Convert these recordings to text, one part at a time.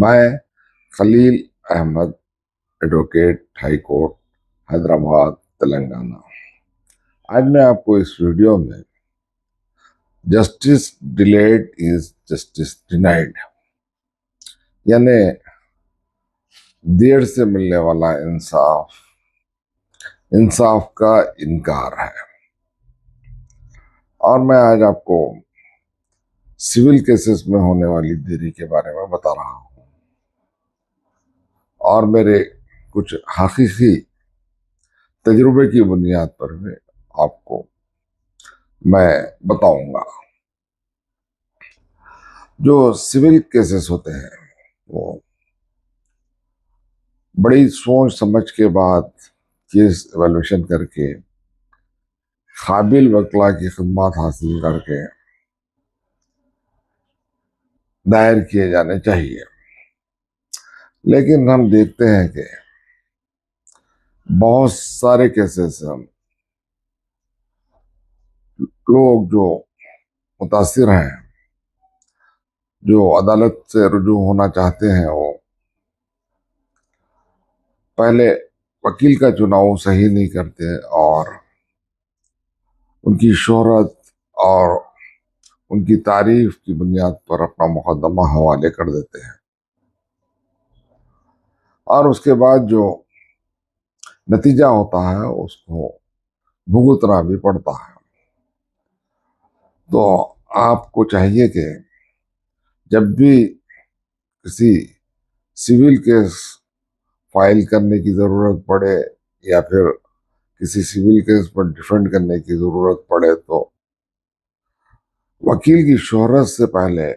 میں Khalil Ahmed, advocate, high court, Hyderabad, Telangana. آج میں آپ کو اس ویڈیو میں justice delayed is justice denied, یعنی دیر سے ملنے والا انصاف کا انکار ہے۔ اور میں آج آپ کو سول کیسز میں ہونے والی دیری کے بارے میں بتا رہا ہوں، اور میرے کچھ حقیقی تجربے کی بنیاد پر بھی آپ کو میں بتاؤں گا۔ جو سول کیسز ہوتے ہیں وہ بڑی سوچ سمجھ کے بعد کیس ایویلویشن کر کے قابل وکلا کی خدمات حاصل کر کے دائر کیے جانے چاہیے، لیکن ہم دیکھتے ہیں کہ بہت سارے کیسز لوگ جو متاثر ہیں، جو عدالت سے رجوع ہونا چاہتے ہیں، وہ پہلے وکیل کا چناؤ صحیح نہیں کرتے اور ان کی شہرت اور ان کی تعریف کی بنیاد پر اپنا مقدمہ حوالے کر دیتے ہیں، اور اس کے بعد جو نتیجہ ہوتا ہے اس کو بھگتنا بھی پڑتا ہے۔ تو آپ کو چاہیے کہ جب بھی کسی سول کیس فائل کرنے کی ضرورت پڑے یا پھر کسی سول کیس پر ڈیفینڈ کرنے کی ضرورت پڑے، تو وکیل کی شہرت سے پہلے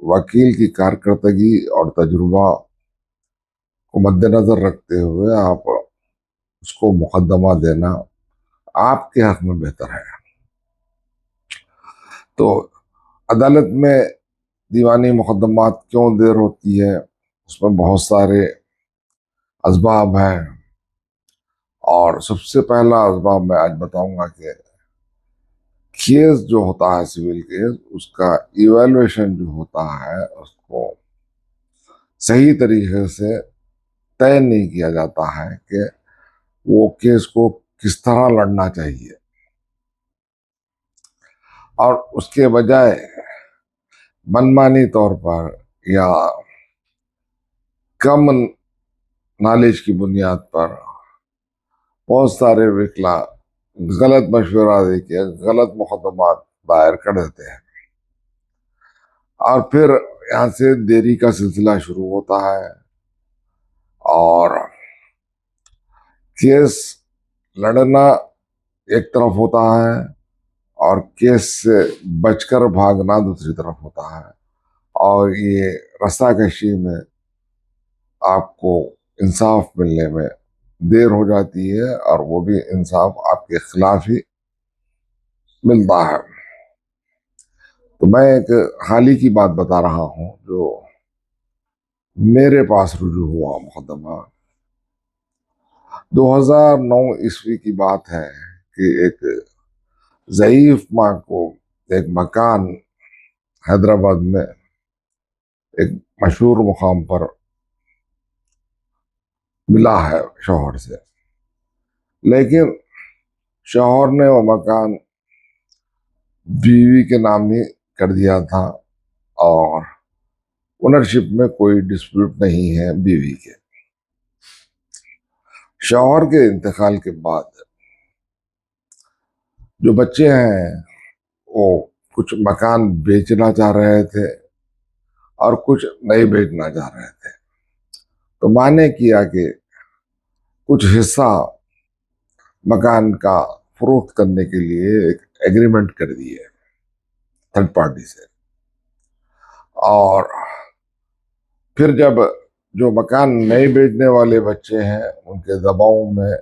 وکیل کی کارکردگی اور تجربہ کو مد نظر رکھتے ہوئے آپ اس کو مقدمہ دینا آپ کے حق میں بہتر ہے۔ تو عدالت میں دیوانی مقدمات کیوں دیر ہوتی ہے؟ اس میں بہت سارے اسباب ہیں، اور سب سے پہلا اسباب میں آج بتاؤں گا کہ کیس جو ہوتا ہے سول کیس، اس کا ایویلویشن جو ہوتا ہے اس کو صحیح طریقے سے طے نہیں کیا جاتا ہے کہ وہ کیس کو کس طرح لڑنا چاہیے، اور اس کے بجائے منمانی طور پر یا کم نالج کی بنیاد پر بہت سارے وکلا غلط مشورہ دے کے غلط مقدمات دائر کر دیتے ہیں، اور پھر یہاں سے دیری کا سلسلہ شروع ہوتا ہے، اور کیس لڑنا ایک طرف ہوتا ہے اور کیس سے بچ کر بھاگنا دوسری طرف ہوتا ہے، اور یہ رسا کشی میں آپ کو انصاف ملنے میں دیر ہو جاتی ہے، اور وہ بھی انصاف آپ کے خلاف ہی ملتا ہے۔ تو میں ایک حال ہی کی بات بتا رہا ہوں جو میرے پاس رجوع ہوا مقدمہ۔ 2009 کی بات ہے کہ ایک ضعیف ماں کو ایک مکان حیدرآباد میں ایک مشہور مقام پر ملا ہے شوہر سے، لیکن شوہر نے وہ مکان بیوی کے نام ہی کر دیا تھا، اور اونرشپ میں کوئی ڈسپیوٹ نہیں ہے بیوی کے۔ شوہر کے انتقال کے بعد جو بچے ہیں وہ کچھ مکان بیچنا چاہ رہے تھے اور کچھ نہیں بیچنا چاہ رہے تھے، تو ماں نے کیا کہ کچھ حصہ مکان کا فروخت کرنے کے لیے ایک ایگریمنٹ کر دیے تھرڈ پارٹی سے، اور پھر جب جو مکان نہیں بیچنے والے بچے ہیں ان کے دباؤ میں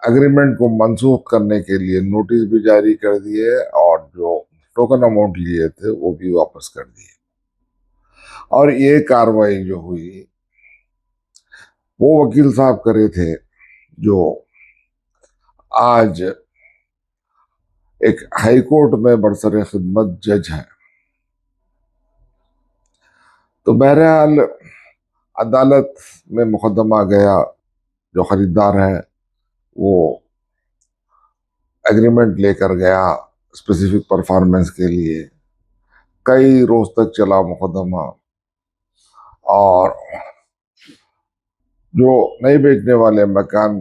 اگریمنٹ کو منسوخ کرنے کے لیے نوٹس بھی جاری کر دیے، اور جو ٹوکن اماؤنٹ لیے تھے وہ بھی واپس کر دیے۔ اور یہ کاروائی جو ہوئی وہ وکیل صاحب کرے تھے جو آج ایک ہائی کورٹ میں برسر خدمت جج ہیں۔ تو بہرحال عدالت میں مقدمہ گیا، جو خریدار ہے وہ ایگریمنٹ لے کر گیا اسپیسیفک پرفارمنس کے لیے، کئی روز تک چلا مقدمہ، اور جو نہیں بیچنے والے مکان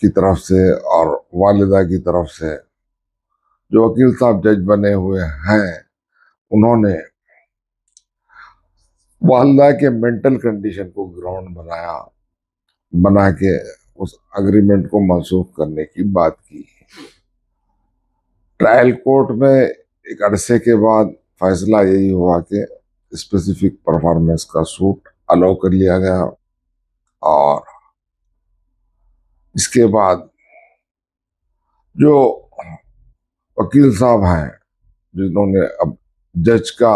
کی طرف سے اور والدہ کی طرف سے جو وکیل صاحب جج بنے ہوئے ہیں، انہوں نے والدہ کے مینٹل کنڈیشن کو گراؤنڈ بنا کے اس اگریمنٹ کو منسوخ کرنے کی بات کی۔ ٹرائل کورٹ میں ایک عرصے کے بعد فیصلہ یہی ہوا کہ اسپیسیفک پرفارمنس کا سوٹ الاؤ کر لیا گیا، اور اس کے بعد جو وکیل صاحب ہیں جنہوں نے اب جج کا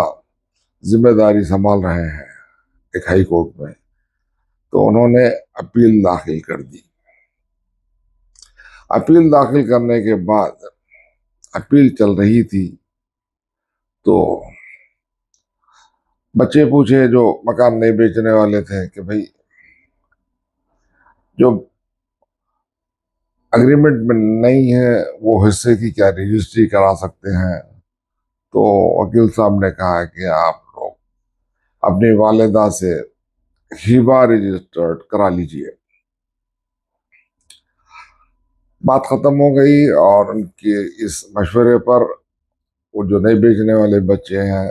ذمہ داری سنبھال رہے ہیں ایک ہائی کورٹ میں، تو انہوں نے اپیل داخل کر دی۔ اپیل داخل کرنے کے بعد اپیل چل رہی تھی، تو بچے پوچھے جو مکان نہیں بیچنے والے تھے کہ بھئی جو اگریمنٹ میں نہیں ہے وہ حصے کی کیا رجسٹری کرا سکتے ہیں؟ تو وکیل صاحب نے کہا کہ آپ لوگ اپنی والدہ سے ہیبا رجسٹرڈ کرا لیجئے۔ بات ختم ہو گئی، اور ان کے اس مشورے پر وہ جو نہیں بیچنے والے بچے ہیں،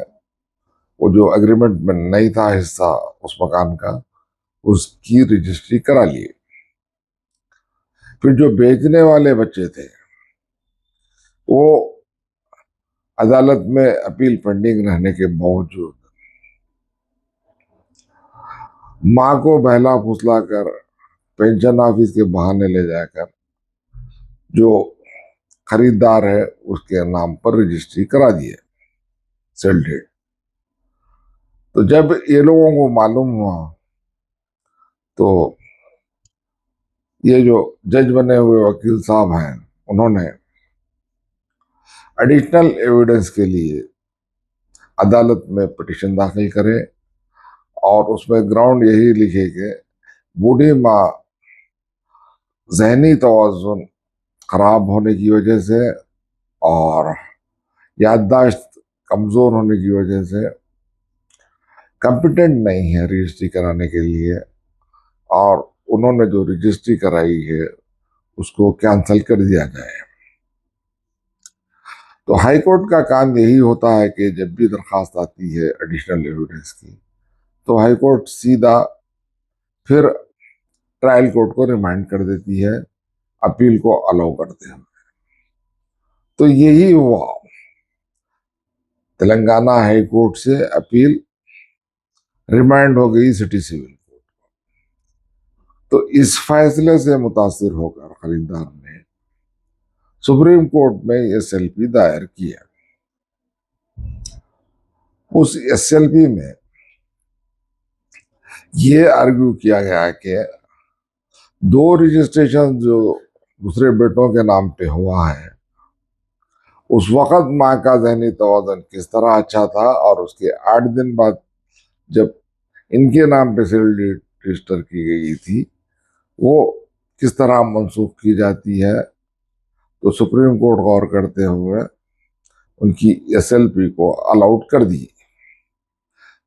وہ جو اگریمنٹ میں نہیں تھا حصہ اس مکان کا، اس کی رجسٹری کرا لیے۔ پھر جو بیچنے والے بچے تھے وہ عدالت میں اپیل پینڈنگ رہنے کے باوجود ماں کو بہلا پھسلا کر پینشن آفس کے بہانے لے جا کر جو خریدار ہے اس کے نام پر رجسٹری کرا دیے سیل ڈیڈ۔ تو جب یہ لوگوں کو معلوم ہوا تو یہ جو جج بنے ہوئے وکیل صاحب ہیں، انہوں نے ایڈیشنل ایویڈنس کے لیے عدالت میں پٹیشن داخل کرے، اور اس میں گراؤنڈ یہی لکھے کہ بوڑھی ماں ذہنی توازن خراب ہونے کی وجہ سے اور یادداشت کمزور ہونے کی وجہ سے کمپیٹنٹ نہیں ہے رجسٹری کرانے کے لیے، اور انہوں نے جو رجسٹری کرائی ہے اس کو کینسل کر دیا جائے۔ تو ہائی کورٹ کا کام یہی ہوتا ہے کہ جب بھی درخواست آتی ہے ایڈیشنل ایویڈنس کی، تو ہائی کورٹ سیدھا پھر ٹرائل کورٹ کو ریمائنڈ کر دیتی ہے اپیل کو الاؤ کرتے ہیں۔ تو یہی ہوا، تلنگانہ ہائی کورٹ سے اپیل ریمائنڈ ہو گئی سٹی سول کورٹ۔ تو اس فیصلے سے متاثر ہو کر خریدار نے سپریم کورٹ میں ایس ایل پی دائر کیا۔ اس ایس ایل پی میں یہ آرگیو کیا گیا کہ دو رجسٹریشن جو دوسرے بیٹوں کے نام پہ ہوا ہے، اس وقت ماں کا ذہنی توازن کس طرح اچھا تھا، اور اس کے 8 دن بعد جب ان کے نام پہ سیل ڈیڈ رجسٹر کی گئی تھی وہ کس طرح منسوخ کی جاتی ہے۔ تو سپریم کورٹ غور کرتے ہوئے ان کی ایس ایل پی کو الاؤڈ کر دی۔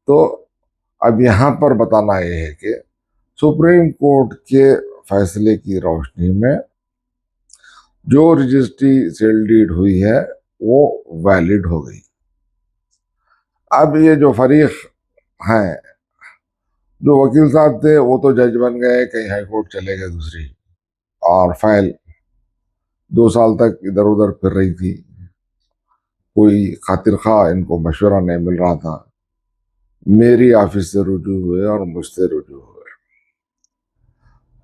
تو اب یہاں پر بتانا یہ ہے کہ سپریم کورٹ کے فیصلے کی روشنی میں جو رجسٹری سیل ڈیڈ ہوئی ہے وہ ویلڈ ہو گئی۔ اب یہ جو فریق ہیں، جو وکیل صاحب تھے وہ تو جج بن گئے، کہیں ہائی کورٹ چلے گئے دوسری، اور فائل 2 سال تک ادھر ادھر پھر رہی تھی، کوئی خاطر خواہ ان کو مشورہ نہیں مل رہا تھا۔ میری آفس سے رجوع ہوئے اور مجھ سے رجوع ہوئے،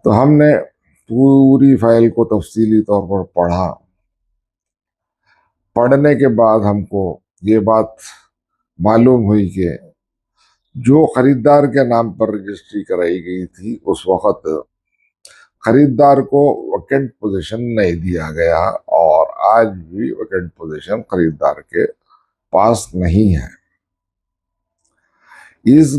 تو ہم نے پوری فائل کو تفصیلی طور پر پڑھا۔ پڑھنے کے بعد ہم کو یہ بات معلوم ہوئی کہ جو خریدار کے نام پر رجسٹری کرائی گئی تھی اس وقت خریدار کو ویکنٹ پوزیشن نہیں دیا گیا، اور آج بھی ویکنٹ پوزیشن خریدار کے پاس نہیں ہے۔ اس